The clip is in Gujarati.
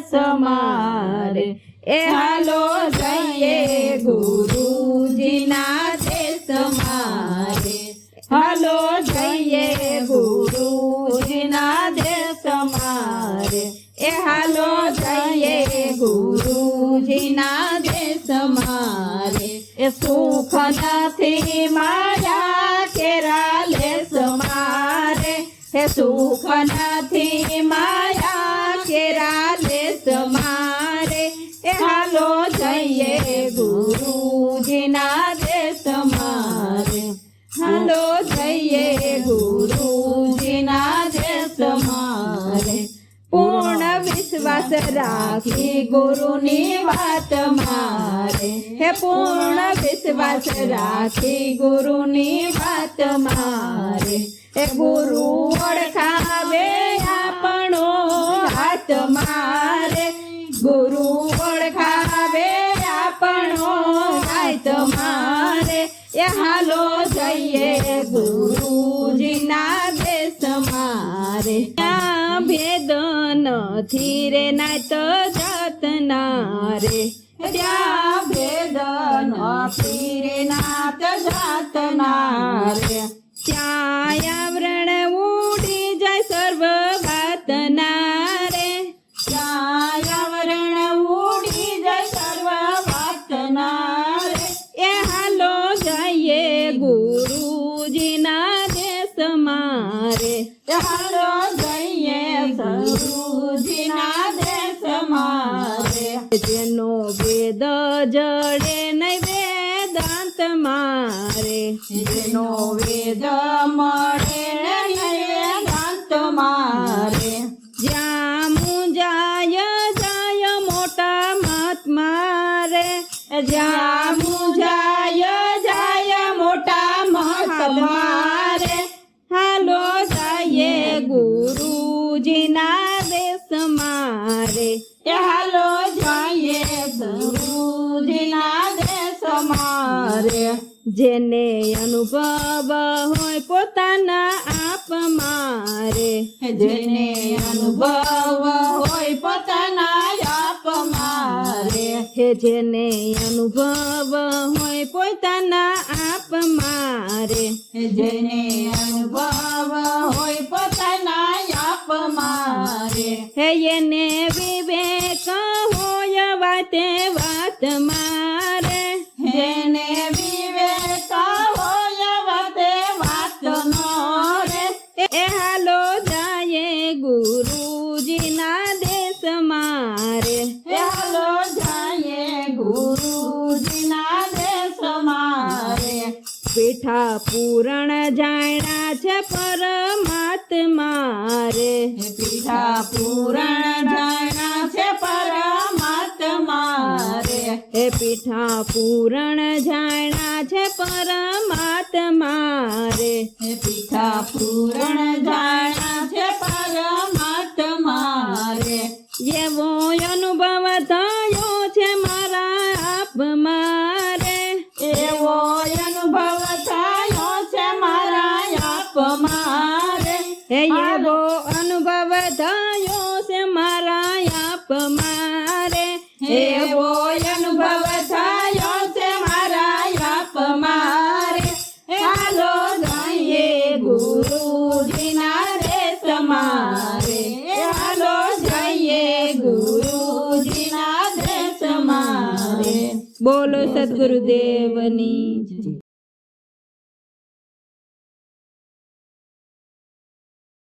દેશ મારે એ હાલો જઈએ ગુરુજીના દેશ મારે હાલો જઈએ ગુરુજીના દેશ મારે એ હાલો જઈએ ગુરુજીના દેશ મારે એ સુખ નથી માયા કેરા લેશ મારે હે સુખ નથી માયા કેરા લેશ મારે એ હાલો જઈએ ગુરુજીના દેશ મારે હાલો જઈએ ગુરુજીના દેશ મારે પૂર્ણ વિશ્વાસ રાખી ગુરુની વાત મારે હે પૂર્ણ વિશ્વાસ રાખી ગુરુની વાત મારે એ ગુરુ ઓળખાવે આપણો હાથ મારે ગુરુ ઓળખાવે આપણો હાથ મારે એ હાલો જઈએ ગુરુજીના દેશ મારે ત્યાં ભેદ નથી રે ના તો જાતના રે ત્યાં ભેદ નથી રે ના તો જાતના રે ત્યાં આવરણ ઉડી જાય સર્વ વાતના રે ત્યાં આવરણ ઉડી જાય સર્વ વાતના રે એ હાલો જઈએ ગુરુજીના દેશ મારે એ હાલો જઈએ ગુરુજીના દેશ મારે જેનો વેદ જડે નહીં વેદાંત મારે જેનો વેદ મળે નહીં વેદાંત મારે જ્યાં મુંજાય જાય મોટા મહાત્મા રે જ્યાં મુંજાય જાય મોટા મહાત્મા રે હાલો જઈએ ગુરુજીના દેશ મારે એ હાલો જઈએ ગુરુજીના દેશ મારે જેને અનુભવ હોય પોતાના આપ મારે જેને અનુભવ હોય પોતાના આપ મારે હે જેને અનુભવ હોય પોતાના આપ મારે જેને અનુભવ હોય પોતાના આપ મારે હે એને વિવેક હોય વાતે વાત મારે જેને વિવેક હોય વાતે વાત નો રે એ હાલો જઈએ ગુરુજીના દેશ મારે એ હાલો જઈએ ગુરુજીના દેશ મારે પીઠા પૂરણ જાણ્યા છે પરમાત્મા રે પીઠા પૂરણ જાણ્યા છે પરમાત્મા રે હે પીઠા પૂરણ જાણ્યા છે પરમાત્મા રે હે પીઠા પૂરણ જાણ્યા છે પરમાત્મા રે એવો અનુભવ થયો છે મારા આપ મારે એવો અનુભવ થયો છે મારા આપ મારે એવો અનુભવ થયો છે મારા આપ મારે એવો અનુભવ થયો છે મારા આપ મારે હાલો જઈએ ગુરુજીના દેશ મારે હાલો જઈએ ગુરુજીના દેશ મારે બોલો સદગુરુદેવની જય.